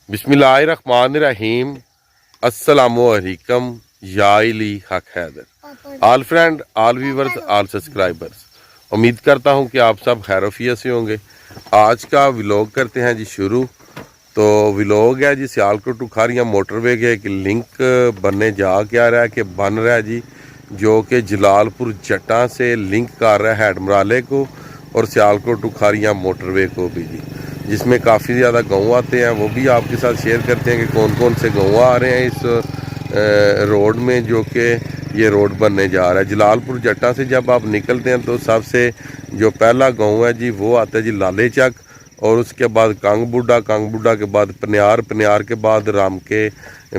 बिस्मिल्लाहिर्रहमानिर्रहीम। अस्सलामुअलैकुम या इली हक Haider. All friend, all viewers, all subscribers, उम्मीद करता हूँ कि आप सब खैरोफियत से होंगे। आज का व्लॉग करते हैं जी शुरू। तो व्लॉग है जी सियालकोट टू खारियां मोटरवे के एक लिंक बनने जा क्या रहा है कि बन रहा है जी, जो कि जलालपुर जट्टा से लिंक कर रहा है हेडमराले को और सियालकोट टू खारियां मोटरवे को भी जी, जिसमें काफ़ी ज़्यादा गाँव आते हैं। वो भी आपके साथ शेयर करते हैं कि कौन कौन से गाँव आ रहे हैं इस रोड में, जो कि ये रोड बनने जा रहा है। जलालपुर जट्टा से जब आप निकलते हैं तो सबसे जो पहला गाँव है जी वो आता है जी लाले चक, और उसके बाद कांग बुड्ढा के बाद पनियार के बाद राम के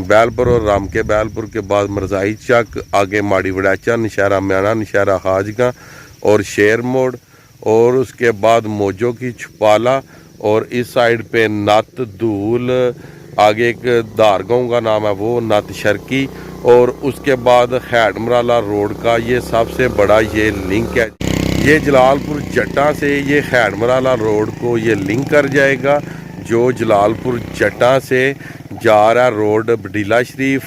बैलपुर, और राम के बैलपुर के बाद मरजाई चक, आगे माड़ी वड़ैचा, नशहरा म्याना, नशहरा हाजगा और शेर मोड़, और उसके बाद मोजो की छुपाला, और इस साइड पे नत धूल, आगे एक धार गाँव का नाम है वो नत शर्की, और उसके बाद हेडमराला रोड का ये सबसे बड़ा ये लिंक है। ये जलालपुर जट्टा से ये हेडमराला रोड को ये लिंक कर जाएगा, जो जलालपुर जट्टा से जा रहा रोड बडीला शरीफ,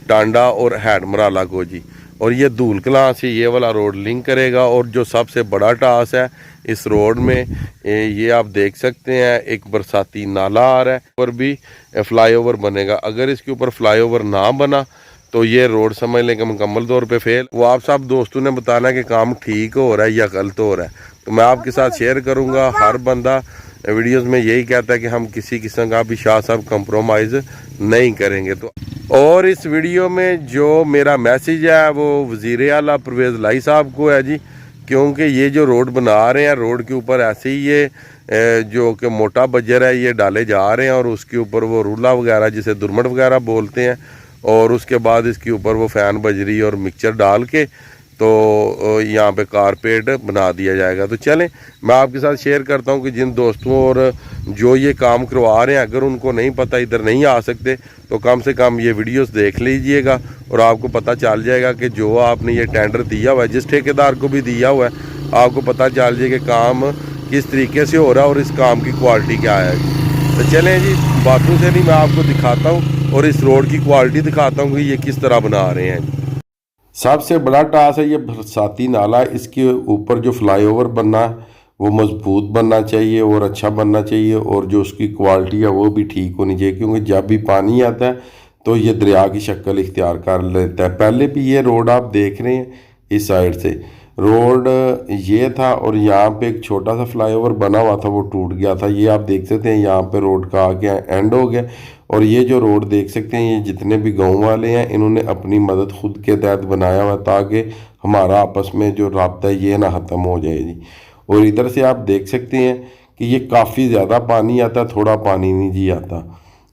टांडा और हेडमराला को जी, और ये धूल कलां से ये वाला रोड लिंक करेगा। और जो सबसे बड़ा टास है इस रोड में, ये आप देख सकते हैं एक बरसाती नाला आ रहा है, और भी फ्लाईओवर बनेगा। अगर इसके ऊपर फ्लाईओवर ना बना तो ये रोड समझ लें कि मुकम्मल तौर पे फेल। वो आप सब दोस्तों ने बताना कि काम ठीक हो रहा है या गलत हो रहा है, तो मैं आपके साथ शेयर करूँगा। हर बंदा वीडियोस में यही कहता है कि हम किसी किस्म का भी शाह साहब कंप्रोमाइज़ नहीं करेंगे। तो और इस वीडियो में जो मेरा मैसेज है वो वज़ीर आला परवेज़ लाई साहब को है जी, क्योंकि ये जो रोड बना रहे हैं, रोड के ऊपर ऐसे ही ये जो कि मोटा बजर है ये डाले जा रहे हैं, और उसके ऊपर वो रूला वगैरह जिसे दुरमट वगैरह बोलते हैं, और उसके बाद इसके ऊपर वो फ़ैन बजरी और मिक्सचर डाल के तो यहाँ पे कारपेट बना दिया जाएगा। तो चलें मैं आपके साथ शेयर करता हूँ कि जिन दोस्तों और जो ये काम करवा रहे हैं, अगर उनको नहीं पता, इधर नहीं आ सकते, तो कम से कम ये वीडियोस देख लीजिएगा और आपको पता चल जाएगा कि जो आपने ये टेंडर दिया हुआ है, जिस ठेकेदार को भी दिया हुआ है, आपको पता चल जाएगा कि काम किस तरीके से हो रहा है और इस काम की क्वालिटी क्या है। तो चलें जी, बातों से नहीं मैं आपको दिखाता हूँ और इस रोड की क्वालिटी दिखाता हूँ कि ये किस तरह बना रहे हैं। सबसे बड़ा टास्क है ये बरसाती नाला। इसके ऊपर जो फ्लाईओवर बनना है वो मजबूत बनना चाहिए और अच्छा बनना चाहिए, और जो उसकी क्वालिटी है वो भी ठीक होनी चाहिए, क्योंकि जब भी पानी आता है तो ये दरिया की शक्ल इख्तियार कर लेता है। पहले भी ये रोड आप देख रहे हैं, इस साइड से रोड ये था और यहाँ पे एक छोटा सा फ्लाईओवर बना हुआ था, वो टूट गया था। ये आप देख सकते हैं यहाँ पे रोड का आगे एंड हो गया, और ये जो रोड देख सकते हैं ये जितने भी गांव वाले हैं इन्होंने अपनी मदद खुद के तहत बनाया हुआ, ताकि हमारा आपस में जो राब्ता है ये ना ख़त्म हो जाए जी। और इधर से आप देख सकते हैं कि ये काफ़ी ज़्यादा पानी आता, थोड़ा पानी नहीं जी आता।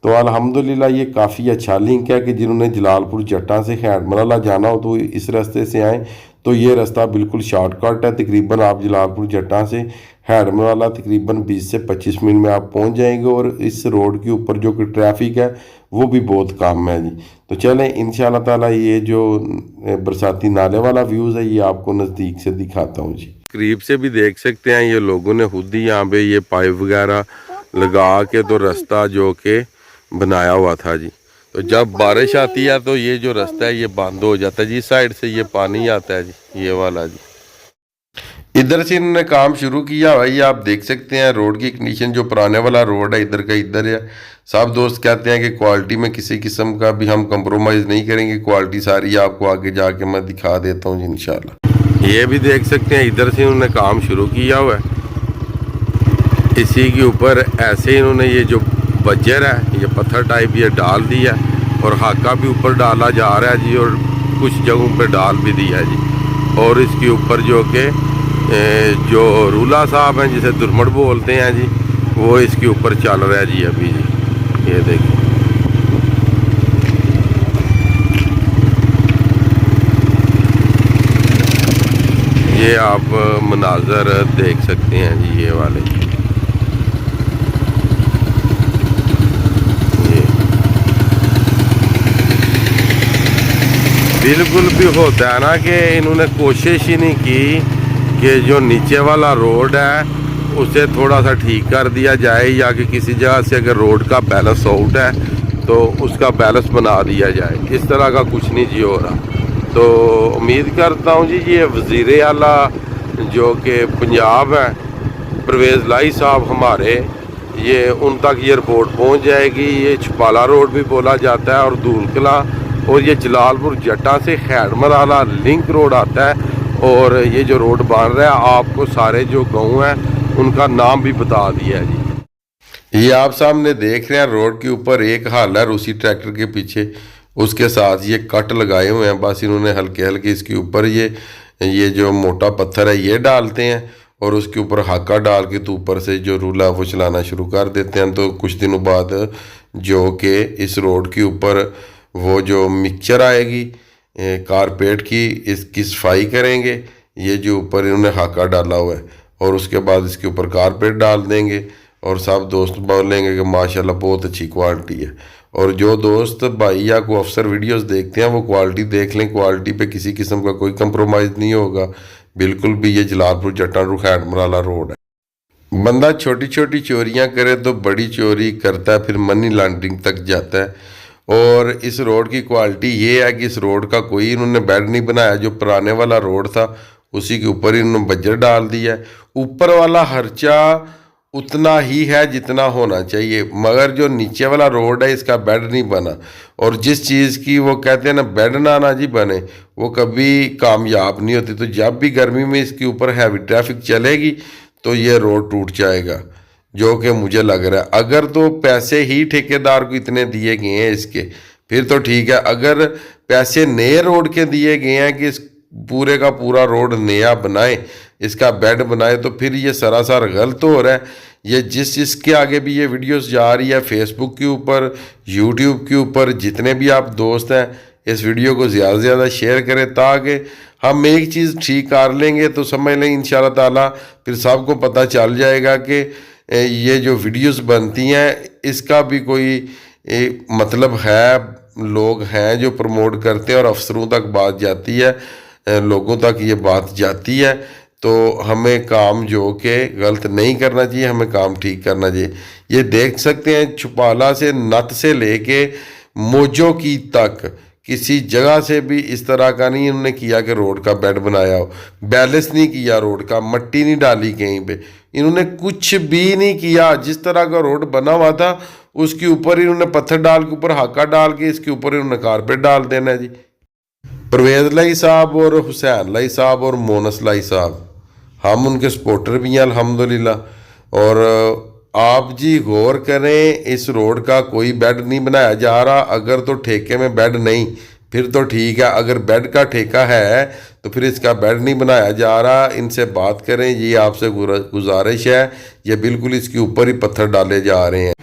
तो अल्हम्दुलिल्लाह ये काफ़ी अच्छा लिंक है कि जिन्होंने जलालपुर जट्टा से हेडमराला जाना हो तो इस रास्ते से आएँ, तो ये रास्ता बिल्कुल शॉर्टकट है। तकरीबन आप जलालपुर जट्टा से हेडमराला तकरीबन 20 से 25 मिनट में आप पहुंच जाएंगे, और इस रोड के ऊपर जो कि ट्रैफिक है वो भी बहुत कम है जी। तो चलें इंशाल्लाह ताला ये जो बरसाती नाले वाला व्यूज़ है ये आपको नज़दीक से दिखाता हूँ जी। करीब से भी देख सकते हैं ये लोगों ने खुद ही यहाँ पे ये पाइप वगैरह लगा के तो रास्ता जो कि बनाया हुआ था जी। तो जब बारिश आती है तो ये जो रास्ता है ये बंद हो जाता है जी, इस साइड से ये पानी आता है जी, ये वाला जी। इधर से इन्होंने काम शुरू किया हुआ, ये आप देख सकते हैं रोड की कंडीशन। जो पुराने वाला रोड है इधर का इधर है। सब दोस्त कहते हैं कि क्वालिटी में किसी किस्म का भी हम कंप्रोमाइज़ नहीं करेंगे, क्वालिटी सारी आपको आगे जाके मैं दिखा देता हूँ जी इंशाल्लाह। ये भी देख सकते हैं इधर से इन्होंने काम शुरू किया हुआ है, इसी के ऊपर ऐसे इन्होंने ये जो बजर है ये पत्थर टाइप ये डाल दिया, और हाका भी ऊपर डाला जा रहा है जी, और कुछ जगहों पे डाल भी दिया है जी। और इसके ऊपर जो कि जो रूला साहब हैं जिसे दुरमट बोलते हैं जी, वो इसके ऊपर चल रहा है जी अभी जी। ये देखिए ये आप मनाजर देख सकते हैं जी, ये वाले बिल्कुल भी होता है ना कि इन्होंने कोशिश ही नहीं की कि जो नीचे वाला रोड है उसे थोड़ा सा ठीक कर दिया जाए, या कि किसी जगह से अगर रोड का बैलेंस आउट है तो उसका बैलेंस बना दिया जाए। इस तरह का कुछ नहीं जी हो रहा। तो उम्मीद करता हूँ जी ये वज़ीर आला जो कि पंजाब है, परवेज़ लाई साहब हमारे, ये उन तक ये रिपोर्ट पहुँच जाएगी। ये छपाला रोड भी बोला जाता है और धूलकला, और ये जलालपुर जट्टा से खैर मराला लिंक रोड आता है। और ये जो रोड बन रहा है आपको सारे जो गाँव हैं उनका नाम भी बता दिया है जी। ये आप सामने देख रहे हैं रोड के ऊपर एक हाल है रूसी ट्रैक्टर के पीछे, उसके साथ ये कट लगाए हुए हैं। बस इन्होंने हल्के हल्के इसके ऊपर ये जो मोटा पत्थर है ये डालते हैं और उसके ऊपर हाका डाल के तो ऊपर से जो रूला वो चलाना शुरू कर देते हैं। तो कुछ दिनों बाद जो कि इस रोड के ऊपर वो जो मिक्सचर आएगी कारपेट की, इसकी सफाई करेंगे। ये जो ऊपर इन्होंने हाका डाला हुआ है और उसके बाद इसके ऊपर कारपेट डाल देंगे और सब दोस्त बोलेंगे कि माशाल्लाह बहुत अच्छी क्वालिटी है। और जो दोस्त भाई या को अफसर वीडियोस देखते हैं वो क्वालिटी देख लें, क्वालिटी पे किसी किस्म का कोई कंप्रोमाइज़ नहीं होगा बिल्कुल भी। ये जलालपुर जट्टा खैर मराला रोड है। बंदा छोटी छोटी चोरियां करे तो बड़ी चोरी करता है, फिर मनी लॉन्ड्रिंग तक जाता है। और इस रोड की क्वालिटी ये है कि इस रोड का कोई इन्होंने बेड नहीं बनाया। जो पुराने वाला रोड था उसी के ऊपर इन्होंने बजर डाल दिया है। ऊपर वाला खर्चा उतना ही है जितना होना चाहिए, मगर जो नीचे वाला रोड है इसका बेड नहीं बना। और जिस चीज़ की वो कहते हैं ना बेड ना जी बने, वो कभी कामयाब नहीं होती। तो जब भी गर्मी में इसके ऊपर हैवी ट्रैफिक चलेगी तो ये रोड टूट जाएगा, जो कि मुझे लग रहा है। अगर तो पैसे ही ठेकेदार को इतने दिए गए हैं इसके, फिर तो ठीक है। अगर पैसे नए रोड के दिए गए हैं कि इस पूरे का पूरा रोड नया बनाए, इसका बेड बनाए, तो फिर ये सरासर गलत हो रहा है। ये जिसके आगे भी ये वीडियोस जा रही है फेसबुक के ऊपर, यूट्यूब के ऊपर, जितने भी आप दोस्त हैं इस वीडियो को ज़्यादा से ज़्यादा शेयर करें, ताकि हम एक चीज़ ठीक कर लेंगे तो समझ लें इंशाल्लाह ताला फिर सबको पता चल जाएगा कि ये जो वीडियोस बनती हैं इसका भी कोई मतलब है। लोग हैं जो प्रमोट करते हैं और अफसरों तक बात जाती है, लोगों तक ये बात जाती है। तो हमें काम जो कि गलत नहीं करना चाहिए, हमें काम ठीक करना चाहिए। ये देख सकते हैं छुपाला से नत से लेके मोजो की तक किसी जगह से भी इस तरह का नहीं इन्होंने किया कि रोड का बेड बनाया हो, बैलेंस नहीं किया रोड का, मट्टी नहीं डाली कहीं पे, इन्होंने कुछ भी नहीं किया। जिस तरह का रोड बना हुआ था उसके ऊपर इन्होंने पत्थर डाल के ऊपर हाका डाल के इसके ऊपर इन्होंने कारपेट डाल देना है जी। परवेज़ लाई साहब और हुसैन लाई साहब और मोनस लाई साहब, हम उनके सपोर्टर भी हैं अल्हम्दुलिल्लाह। और आप जी गौर करें, इस रोड का कोई बेड नहीं बनाया जा रहा। अगर तो ठेके में बेड नहीं फिर तो ठीक है, अगर बेड का ठेका है तो फिर इसका बेड नहीं बनाया जा रहा। इनसे बात करें, ये आपसे गुजारिश है, ये बिल्कुल इसके ऊपर ही पत्थर डाले जा रहे हैं।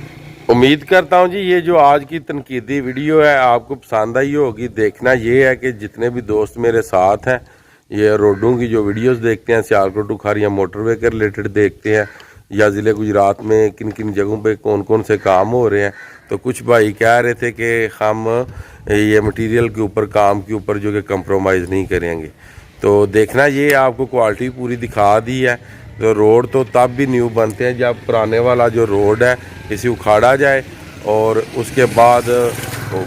उम्मीद करता हूँ जी ये जो आज की तनकीदी वीडियो है आपको पसंद आई होगी। देखना ये है कि जितने भी दोस्त मेरे साथ हैं ये रोडों की जो वीडियोस देखते हैं, सियालकोट टू खारियां मोटरवे के रिलेटेड देखते हैं, या ज़िले गुजरात में किन किन जगहों पे कौन कौन से काम हो रहे हैं। तो कुछ भाई कह रहे थे कि हम ये मटेरियल के ऊपर, काम के ऊपर जो कि कंप्रोमाइज़ नहीं करेंगे। तो देखना ये आपको क्वालिटी पूरी दिखा दी है। तो रोड तो तब भी न्यू बनते हैं जब पुराने वाला जो रोड है इसे उखाड़ा जाए और उसके बाद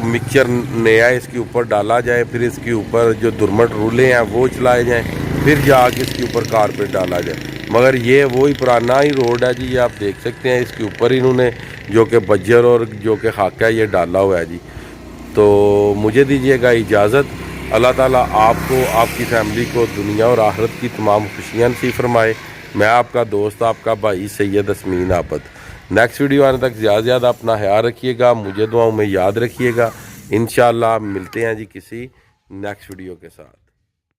मिक्सचर नया इसके ऊपर डाला जाए, फिर इसके ऊपर जो दुर्मट रूले हैं वो चलाए जाएं, फिर जाके इसके ऊपर कारपेट डाला जाए। मगर ये वही पुराना ही रोड है जी, ये आप देख सकते हैं। इसके ऊपर इन्होंने जो कि बज्जर और जो कि खाका ये डाला हुआ है जी। तो मुझे दीजिएगा इजाज़त। अल्लाह ताला आपको, आपकी फैमिली को दुनिया और आखिरत की तमाम खुशियाँ नसीब फरमाए। मैं आपका दोस्त, आपका भाई सैयद असमीन आबद। नेक्स्ट वीडियो आने तक ज़्यादा से ज़्यादा अपना ख्याल रखिएगा, मुझे दुआओं में याद रखिएगा। इंशाल्लाह मिलते हैं जी किसी नेक्स्ट वीडियो के साथ।